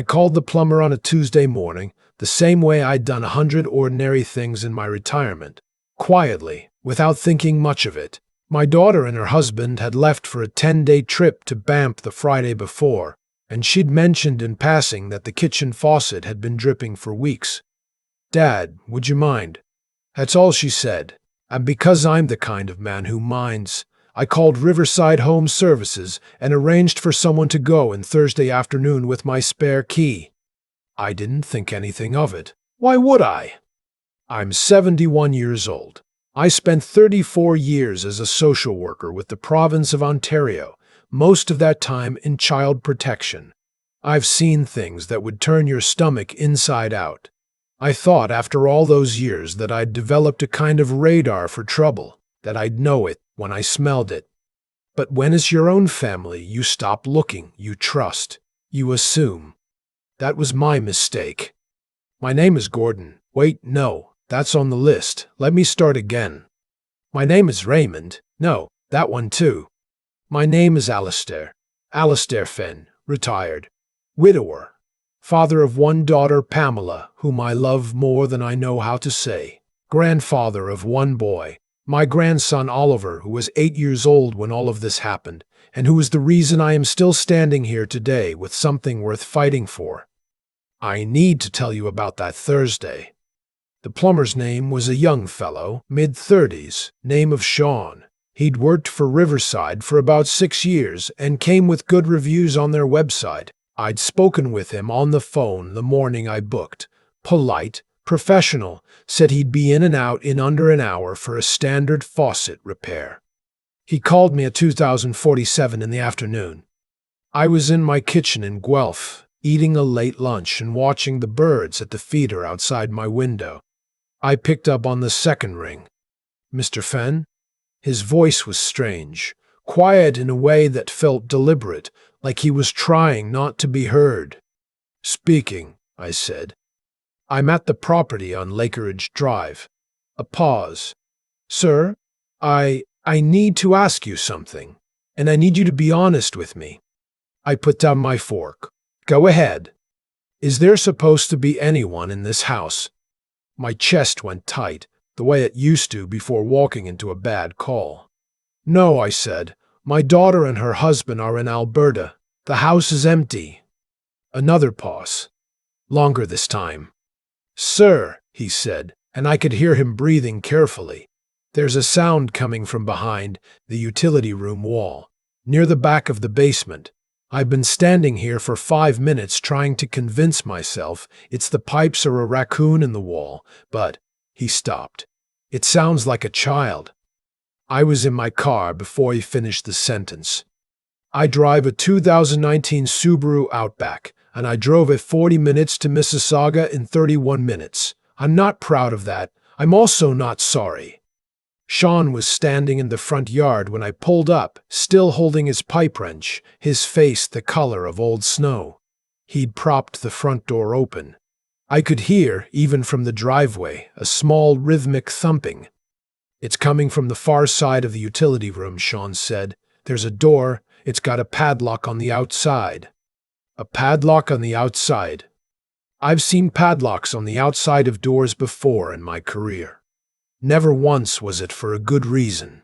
I called the plumber on a Tuesday morning, the same way I'd done 100 ordinary things in my retirement. Quietly, without thinking much of it. My daughter and her husband had left for a 10-day trip to Banff the Friday before, and she'd mentioned in passing that the kitchen faucet had been dripping for weeks. "Dad, would you mind?" That's all she said. And because I'm the kind of man who minds, I called Riverside Home Services and arranged for someone to go on Thursday afternoon with my spare key. I didn't think anything of it. Why would I? I'm 71 years old. I spent 34 years as a social worker with the province of Ontario, most of that time in child protection. I've seen things that would turn your stomach inside out. I thought after all those years that I'd developed a kind of radar for trouble, that I'd know it when I smelled it. But when it's your own family, you stop looking, you trust, you assume. That was my mistake. My name is Gordon. Wait, no, that's on the list. Let me start again. My name is Raymond. No, that one too. My name is Alistair. Alistair Fenn, retired. Widower. Father of one daughter, Pamela, whom I love more than I know how to say. Grandfather of one boy. My grandson Oliver, who was 8 years old when all of this happened, and who is the reason I am still standing here today with something worth fighting for. I need to tell you about that Thursday. The plumber's name was a young fellow, mid-30s, name of Sean. He'd worked for Riverside for about 6 years and came with good reviews on their website. I'd spoken with him on the phone the morning I booked. Polite, professional, said he'd be in and out in under an hour for a standard faucet repair. He called me at 2047 in the afternoon. I was in my kitchen in Guelph, eating a late lunch and watching the birds at the feeder outside my window. I picked up on the second ring. "Mr. Fenn?" His voice was strange, quiet in a way that felt deliberate, like he was trying not to be heard. "Speaking," I said. "I'm at the property on Lakeridge Drive." A pause. "Sir, I need to ask you something, and I need you to be honest with me." I put down my fork. "Go ahead. Is there supposed to be anyone in this house?" My chest went tight, the way it used to before walking into a bad call. "No," I said. "My daughter and her husband are in Alberta. The house is empty." Another pause. Longer this time. "Sir," he said, and I could hear him breathing carefully. "There's a sound coming from behind the utility room wall, near the back of the basement. I've been standing here for 5 minutes trying to convince myself it's the pipes or a raccoon in the wall, but—" He stopped. "It sounds like a child." I was in my car before he finished the sentence. I drive a 2019 Subaru Outback, and I drove it 40 minutes to Mississauga in 31 minutes. I'm not proud of that. I'm also not sorry. Sean was standing in the front yard when I pulled up, still holding his pipe wrench, his face the color of old snow. He'd propped the front door open. I could hear, even from the driveway, a small rhythmic thumping. "It's coming from the far side of the utility room," Sean said. "There's a door. It's got a padlock on the outside." A padlock on the outside. I've seen padlocks on the outside of doors before in my career. Never once was it for a good reason.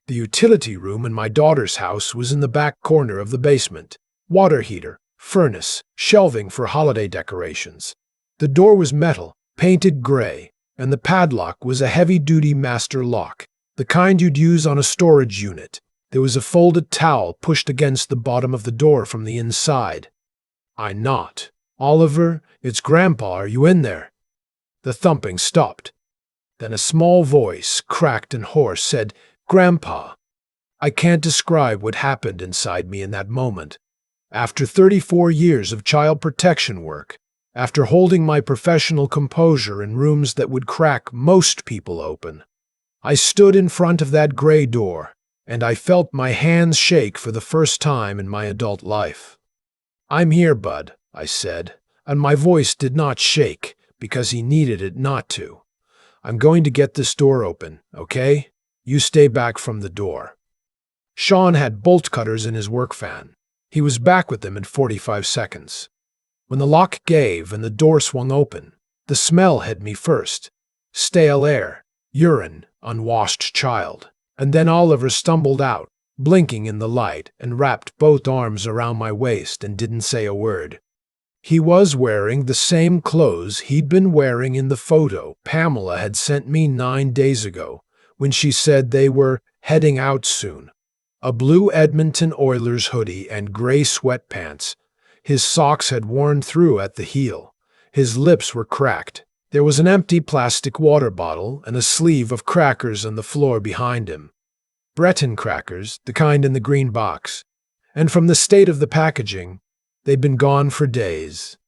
The utility room in my daughter's house was in the back corner of the basement. Water heater, furnace, shelving for holiday decorations. The door was metal, painted gray, and the padlock was a heavy-duty master lock, the kind you'd use on a storage unit. There was a folded towel pushed against the bottom of the door from the inside. I knocked. "Oliver, it's Grandpa, are you in there?" The thumping stopped. Then a small voice, cracked and hoarse, said, "Grandpa." I can't describe what happened inside me in that moment. After 34 years of child protection work, after holding my professional composure in rooms that would crack most people open, I stood in front of that gray door, and I felt my hands shake for the first time in my adult life. "I'm here, Bud," I said, and my voice did not shake because he needed it not to. "I'm going to get this door open, okay? You stay back from the door." Sean had bolt cutters in his work van. He was back with them in 45 seconds. When the lock gave and the door swung open, the smell hit me first. Stale air, urine, unwashed child. And then Oliver stumbled out, blinking in the light, and wrapped both arms around my waist and didn't say a word. He was wearing the same clothes he'd been wearing in the photo Pamela had sent me 9 days ago, when she said they were heading out soon. A blue Edmonton Oilers hoodie and gray sweatpants. His socks had worn through at the heel. His lips were cracked. There was an empty plastic water bottle and a sleeve of crackers on the floor behind him. Breton crackers, the kind in the green box. And from the state of the packaging, they'd been gone for days.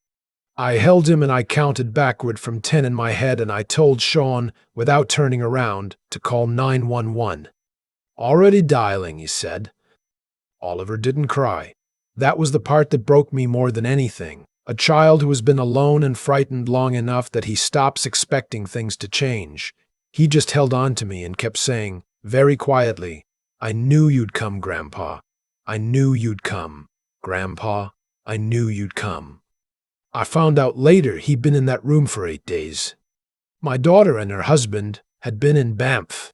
I held him and I counted backward from 10 in my head, and I told Sean, without turning around, to call 911. Already dialing, he said. Oliver didn't cry. That was the part that broke me more than anything. A child who has been alone and frightened long enough that he stops expecting things to change. He just held on to me and kept saying, very quietly, "I knew you'd come, Grandpa. I knew you'd come. Grandpa, I knew you'd come." I found out later he'd been in that room for 8 days. My daughter and her husband had been in Banff.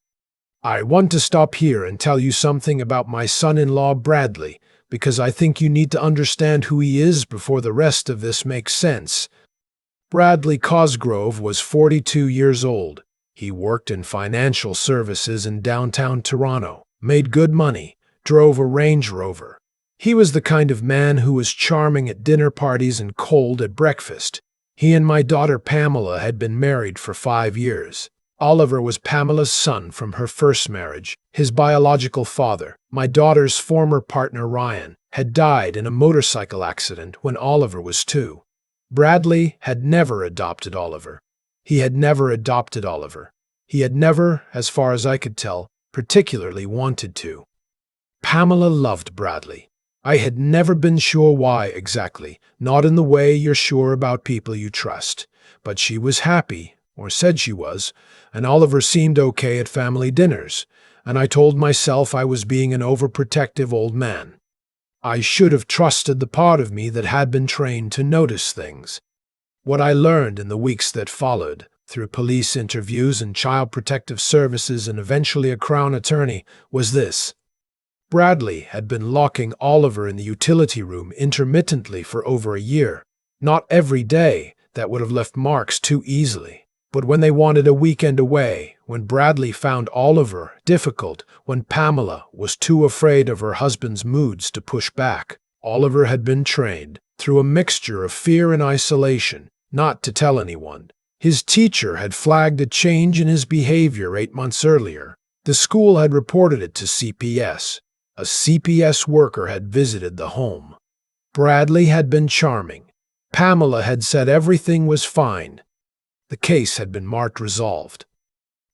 I want to stop here and tell you something about my son-in-law Bradley, because I think you need to understand who he is before the rest of this makes sense. Bradley Cosgrove was 42 years old. He worked in financial services in downtown Toronto, made good money, drove a Range Rover. He was the kind of man who was charming at dinner parties and cold at breakfast. He and my daughter Pamela had been married for 5 years. Oliver was Pamela's son from her first marriage. His biological father, my daughter's former partner Ryan, had died in a motorcycle accident when Oliver was 2. Bradley had never adopted Oliver. He had never, as far as I could tell, particularly wanted to. Pamela loved Bradley. I had never been sure why exactly, not in the way you're sure about people you trust. But she was happy, or said she was, and Oliver seemed okay at family dinners, and I told myself I was being an overprotective old man. I should have trusted the part of me that had been trained to notice things. What I learned in the weeks that followed, through police interviews and child protective services and eventually a Crown attorney, was this. Bradley had been locking Oliver in the utility room intermittently for over a year. Not every day, that would have left marks too easily. But when they wanted a weekend away, when Bradley found Oliver difficult, when Pamela was too afraid of her husband's moods to push back, Oliver had been trained, through a mixture of fear and isolation, not to tell anyone. His teacher had flagged a change in his behavior 8 months earlier. The school had reported it to CPS. A CPS worker had visited the home. Bradley had been charming. Pamela had said everything was fine. The case had been marked resolved.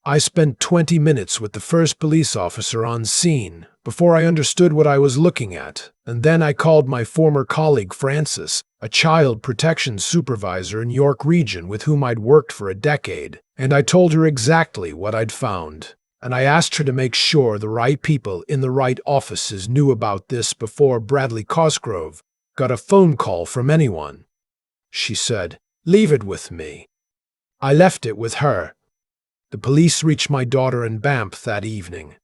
I spent 20 minutes with the first police officer on scene before I understood what I was looking at, and then I called my former colleague Frances, a child protection supervisor in York Region with whom I'd worked for a decade, and I told her exactly what I'd found. And I asked her to make sure the right people in the right offices knew about this before Bradley Cosgrove got a phone call from anyone. She said, "Leave it with me." I left it with her. The police reached my daughter in Banff that evening.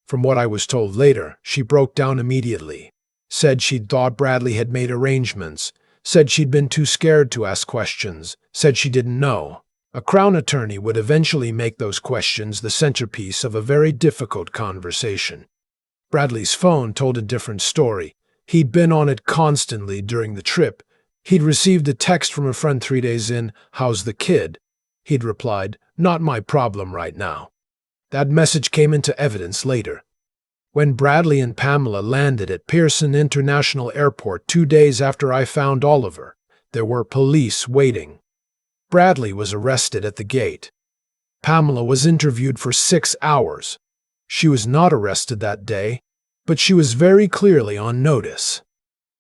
From what I was told later, she broke down immediately. Said she'd thought Bradley had made arrangements. Said she'd been too scared to ask questions. Said she didn't know. A Crown attorney would eventually make those questions the centerpiece of a very difficult conversation. Bradley's phone told a different story. He'd been on it constantly during the trip. He'd received a text from a friend 3 days in, "How's the kid?" He'd replied, "Not my problem right now." That message came into evidence later. When Bradley and Pamela landed at Pearson International Airport 2 days after I found Oliver, there were police waiting. Bradley was arrested at the gate. Pamela was interviewed for 6 hours. She was not arrested that day, but she was very clearly on notice.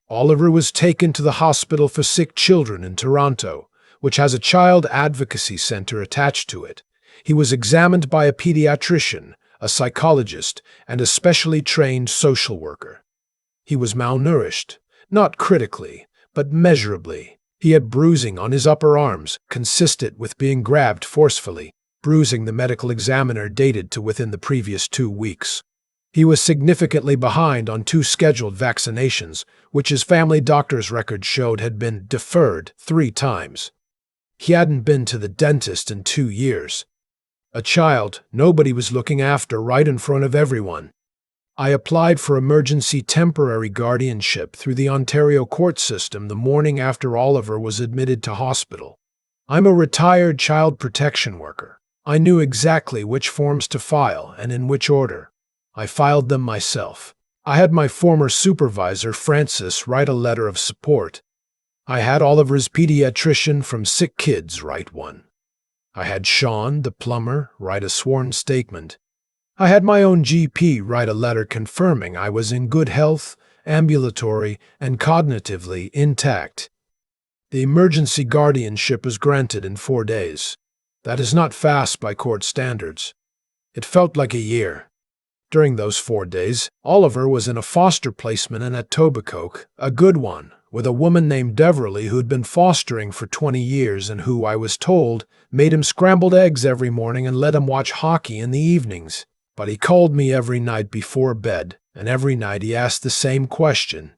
Oliver was taken to the Hospital for Sick Children in Toronto, which has a child advocacy center attached to it. He was examined by a pediatrician, a psychologist, and a specially trained social worker. He was malnourished, not critically, but measurably. He had bruising on his upper arms, consistent with being grabbed forcefully, bruising the medical examiner dated to within the previous 2 weeks. He was significantly behind on 2 scheduled vaccinations, which his family doctor's record showed had been deferred 3 times. He hadn't been to the dentist in 2 years. A child nobody was looking after right in front of everyone. I applied for emergency temporary guardianship through the Ontario court system the morning after Oliver was admitted to hospital. I'm a retired child protection worker. I knew exactly which forms to file and in which order. I filed them myself. I had my former supervisor, Francis, write a letter of support. I had Oliver's pediatrician from Sick Kids write one. I had Sean, the plumber, write a sworn statement. I had my own GP write a letter confirming I was in good health, ambulatory, and cognitively intact. The emergency guardianship was granted in 4 days. That is not fast by court standards. It felt like a year. During those 4 days, Oliver was in a foster placement in Etobicoke, a good one, with a woman named Deverly who'd been fostering for 20 years and who, I was told, made him scrambled eggs every morning and let him watch hockey in the evenings. But he called me every night before bed, and every night he asked the same question.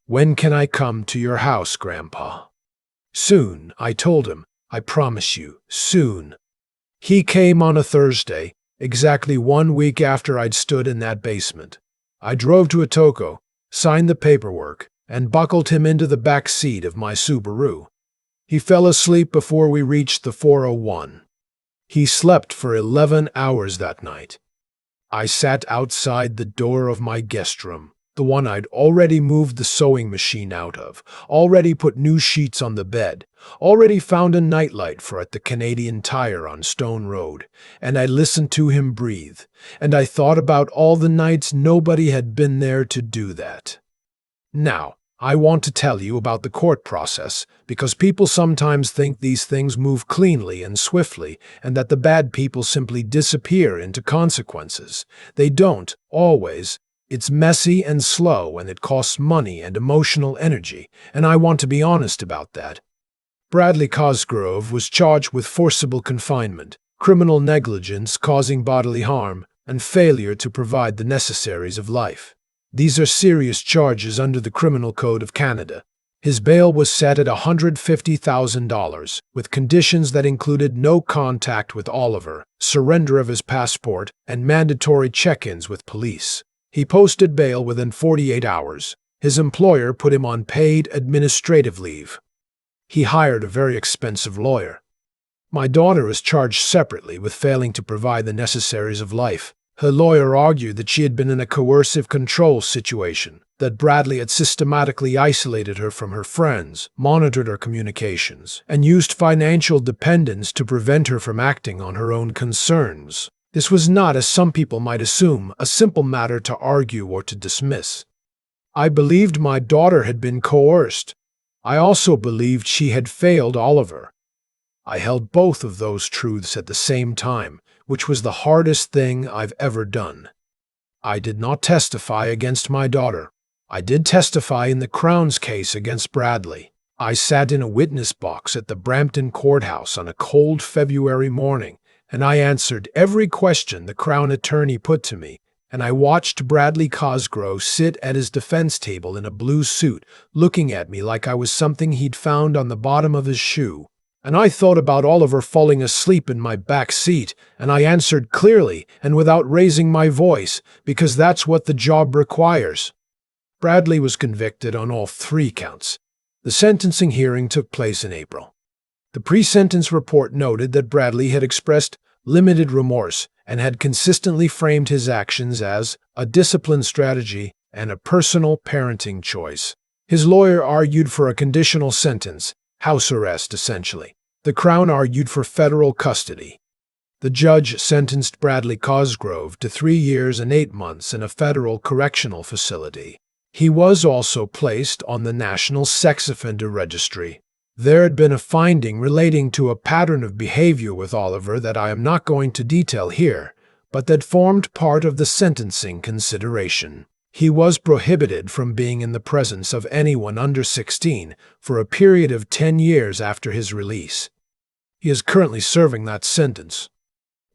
"When can I come to your house, Grandpa?" "Soon," I told him. "I promise you, soon." He came on a Thursday, exactly 1 week after I'd stood in that basement. I drove to Etobicoke, signed the paperwork, and buckled him into the back seat of my Subaru. He fell asleep before we reached the 401. He slept for 11 hours that night. I sat outside the door of my guest room, the one I'd already moved the sewing machine out of, already put new sheets on the bed, already found a nightlight for at the Canadian Tire on Stone Road, and I listened to him breathe, and I thought about all the nights nobody had been there to do that. Now, I want to tell you about the court process, because people sometimes think these things move cleanly and swiftly, and that the bad people simply disappear into consequences. They don't, always. It's messy and slow, and it costs money and emotional energy, and I want to be honest about that. Bradley Cosgrove was charged with forcible confinement, criminal negligence causing bodily harm, and failure to provide the necessaries of life. These are serious charges under the Criminal Code of Canada. His bail was set at $150,000, with conditions that included no contact with Oliver, surrender of his passport, and mandatory check-ins with police. He posted bail within 48 hours. His employer put him on paid administrative leave. He hired a very expensive lawyer. My daughter was charged separately with failing to provide the necessaries of life. Her lawyer argued that she had been in a coercive control situation, that Bradley had systematically isolated her from her friends, monitored her communications, and used financial dependence to prevent her from acting on her own concerns. This was not, as some people might assume, a simple matter to argue or to dismiss. I believed my daughter had been coerced. I also believed she had failed Oliver. I held both of those truths at the same time, which was the hardest thing I've ever done. I did not testify against my daughter. I did testify in the Crown's case against Bradley. I sat in a witness box at the Brampton courthouse on a cold February morning, and I answered every question the Crown attorney put to me, and I watched Bradley Cosgrove sit at his defense table in a blue suit, looking at me like I was something he'd found on the bottom of his shoe. And I thought about Oliver falling asleep in my back seat, and I answered clearly and without raising my voice, because that's what the job requires. Bradley was convicted on all 3 counts. The sentencing hearing took place in April. The pre-sentence report noted that Bradley had expressed limited remorse and had consistently framed his actions as a discipline strategy and a personal parenting choice. His lawyer argued for a conditional sentence, house arrest essentially. The Crown argued for federal custody. The judge sentenced Bradley Cosgrove to 3 years and 8 months in a federal correctional facility. He was also placed on the National Sex Offender Registry. There had been a finding relating to a pattern of behavior with Oliver that I am not going to detail here, but that formed part of the sentencing consideration. He was prohibited from being in the presence of anyone under 16 for a period of 10 years after his release. He is currently serving that sentence.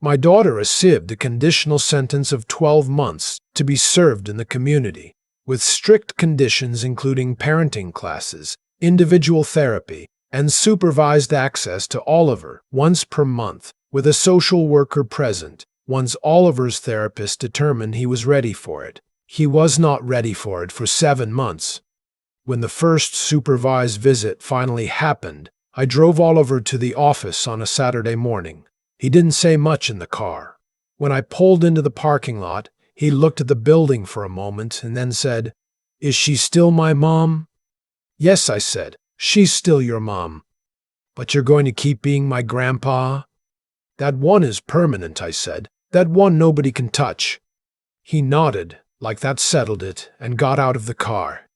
My daughter received a conditional sentence of 12 months to be served in the community, with strict conditions including parenting classes, individual therapy, and supervised access to Oliver once per month, with a social worker present. Once Oliver's therapist determined he was ready for it. He was not ready for it for 7 months. When the first supervised visit finally happened, I drove Oliver to the office on a Saturday morning. He didn't say much in the car. When I pulled into the parking lot, he looked at the building for a moment and then said, "Is she still my mom?" "Yes," I said, "she's still your mom." "But you're going to keep being my grandpa?" "That one is permanent," I said. "That one nobody can touch." He nodded, like that settled it, and got out of the car.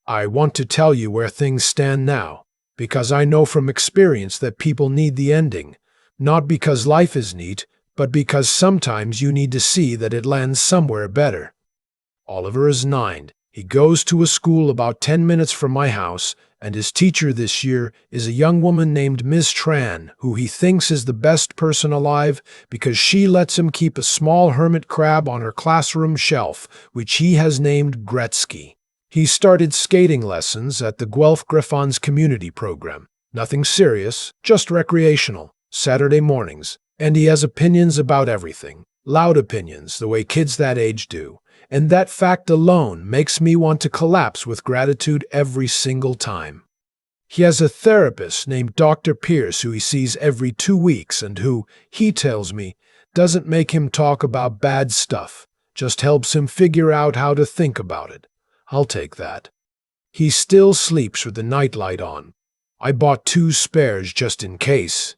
I want to tell you where things stand now, because I know from experience that people need the ending, not because life is neat, but because sometimes you need to see that it lands somewhere better. Oliver is 9. He goes to a school about 10 minutes from my house, and his teacher this year is a young woman named Ms. Tran, who he thinks is the best person alive because she lets him keep a small hermit crab on her classroom shelf, which he has named Gretzky. He started skating lessons at the Guelph Griffons community program. Nothing serious, just recreational, Saturday mornings, and he has opinions about everything. Loud opinions, the way kids that age do. And that fact alone makes me want to collapse with gratitude every single time. He has a therapist named Dr. Pierce who he sees every 2 weeks and who, he tells me, doesn't make him talk about bad stuff, just helps him figure out how to think about it. I'll take that. He still sleeps with the nightlight on. I bought 2 spares just in case.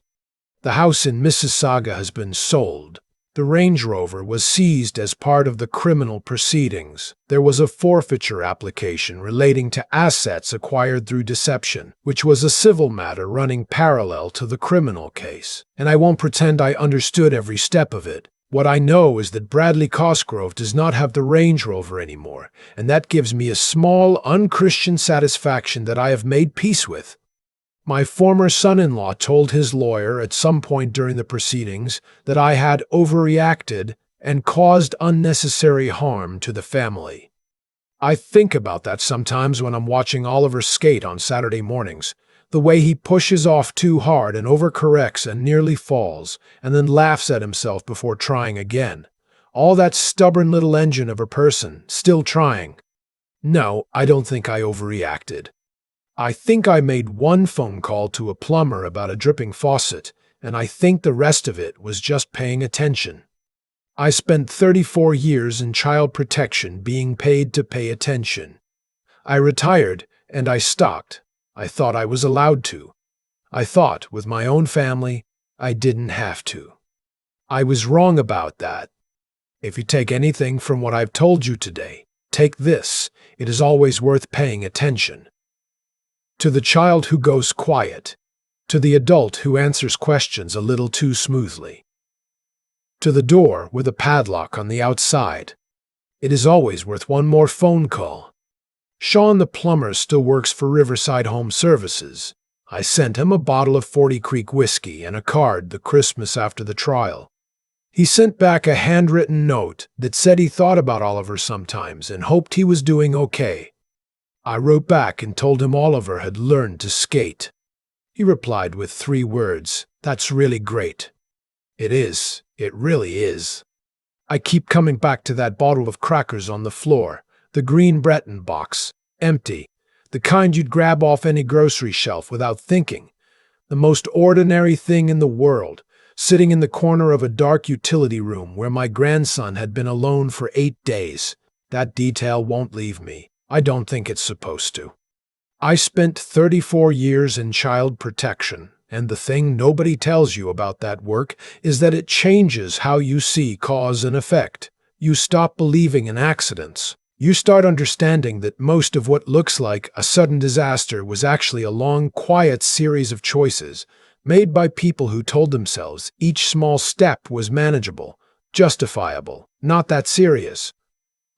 The house in Mississauga has been sold. The Range Rover was seized as part of the criminal proceedings. There was a forfeiture application relating to assets acquired through deception, which was a civil matter running parallel to the criminal case. And I won't pretend I understood every step of it. What I know is that Bradley Cosgrove does not have the Range Rover anymore, and that gives me a small, unchristian satisfaction that I have made peace with. My former son-in-law told his lawyer at some point during the proceedings that I had overreacted and caused unnecessary harm to the family. I think about that sometimes when I'm watching Oliver skate on Saturday mornings, the way he pushes off too hard and overcorrects and nearly falls, and then laughs at himself before trying again. All that stubborn little engine of a person, still trying. No, I don't think I overreacted. I think I made one phone call to a plumber about a dripping faucet, and I think the rest of it was just paying attention. I spent 34 years in child protection being paid to pay attention. I retired, and I stopped. I thought I was allowed to. I thought, with my own family, I didn't have to. I was wrong about that. If you take anything from what I've told you today, take this. It is always worth paying attention. To the child who goes quiet. To the adult who answers questions a little too smoothly. To the door with a padlock on the outside. It is always worth one more phone call. Sean the plumber still works for Riverside Home Services. I sent him a bottle of 40 Creek whiskey and a card the Christmas after the trial. He sent back a handwritten note that said he thought about Oliver sometimes and hoped he was doing okay. I wrote back and told him Oliver had learned to skate. He replied with 3 words, "That's really great." It is. It really is. I keep coming back to that bottle of crackers on the floor, the green Breton box, empty, the kind you'd grab off any grocery shelf without thinking. The most ordinary thing in the world, sitting in the corner of a dark utility room where my grandson had been alone for 8 days. That detail won't leave me. I don't think it's supposed to. I spent 34 years in child protection, and the thing nobody tells you about that work is that it changes how you see cause and effect. You stop believing in accidents. You start understanding that most of what looks like a sudden disaster was actually a long, quiet series of choices made by people who told themselves each small step was manageable, justifiable, not that serious.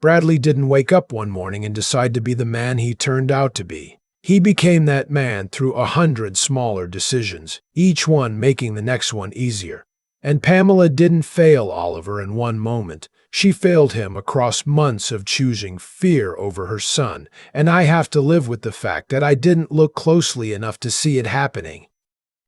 Bradley didn't wake up one morning and decide to be the man he turned out to be. He became that man through 100 smaller decisions, each one making the next one easier. And Pamela didn't fail Oliver in one moment. She failed him across months of choosing fear over her son, and I have to live with the fact that I didn't look closely enough to see it happening.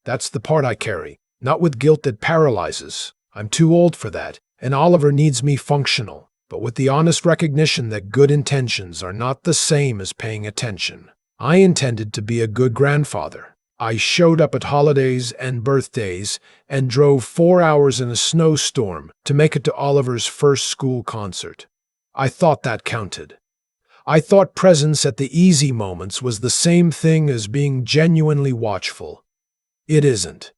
That's the part I carry, not with guilt that paralyzes. I'm too old for that, and Oliver needs me functional, but with the honest recognition that good intentions are not the same as paying attention. I intended to be a good grandfather. I showed up at holidays and birthdays and drove 4 hours in a snowstorm to make it to Oliver's first school concert. I thought that counted. I thought presence at the easy moments was the same thing as being genuinely watchful. It isn't.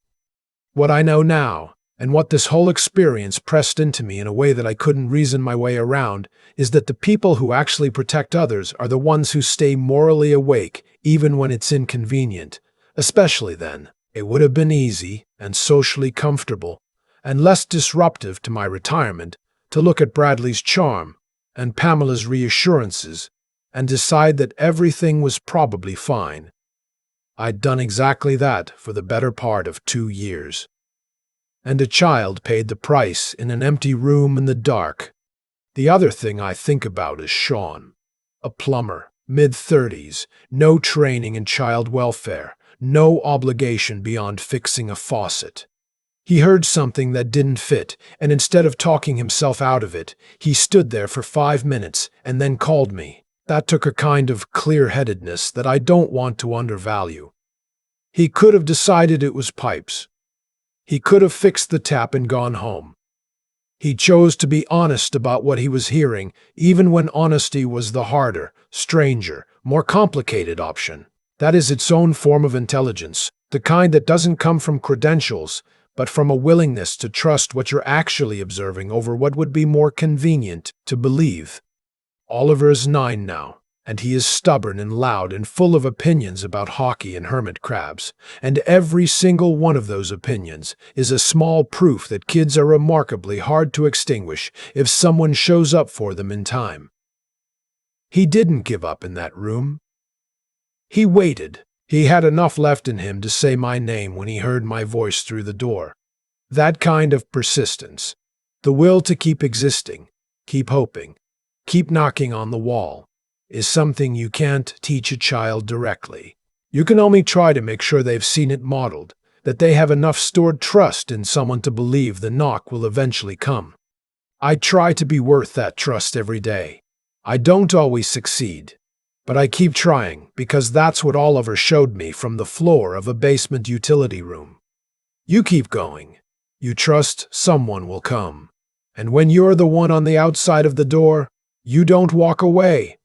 What I know now, and what this whole experience pressed into me in a way that I couldn't reason my way around, is that the people who actually protect others are the ones who stay morally awake even when it's inconvenient. Especially then, it would have been easy and socially comfortable and less disruptive to my retirement to look at Bradley's charm and Pamela's reassurances and decide that everything was probably fine. I'd done exactly that for the better part of 2 years. And a child paid the price in an empty room in the dark. The other thing I think about is Sean, a plumber, mid-30s, no training in child welfare, no obligation beyond fixing a faucet. He heard something that didn't fit, and instead of talking himself out of it, he stood there for 5 minutes and then called me. That took a kind of clear-headedness that I don't want to undervalue. He could have decided it was pipes. He could have fixed the tap and gone home. He chose to be honest about what he was hearing, even when honesty was the harder, stranger, more complicated option. That is its own form of intelligence, the kind that doesn't come from credentials, but from a willingness to trust what you're actually observing over what would be more convenient to believe. Oliver is 9 now, and he is stubborn and loud and full of opinions about hockey and hermit crabs, and every single one of those opinions is a small proof that kids are remarkably hard to extinguish if someone shows up for them in time. He didn't give up in that room. He waited. He had enough left in him to say my name when he heard my voice through the door. That kind of persistence, the will to keep existing, keep hoping, keep knocking on the wall, is something you can't teach a child directly. You can only try to make sure they've seen it modeled, that they have enough stored trust in someone to believe the knock will eventually come. I try to be worth that trust every day. I don't always succeed. But I keep trying, because that's what Oliver showed me from the floor of a basement utility room. You keep going. You trust someone will come. And when you're the one on the outside of the door, you don't walk away.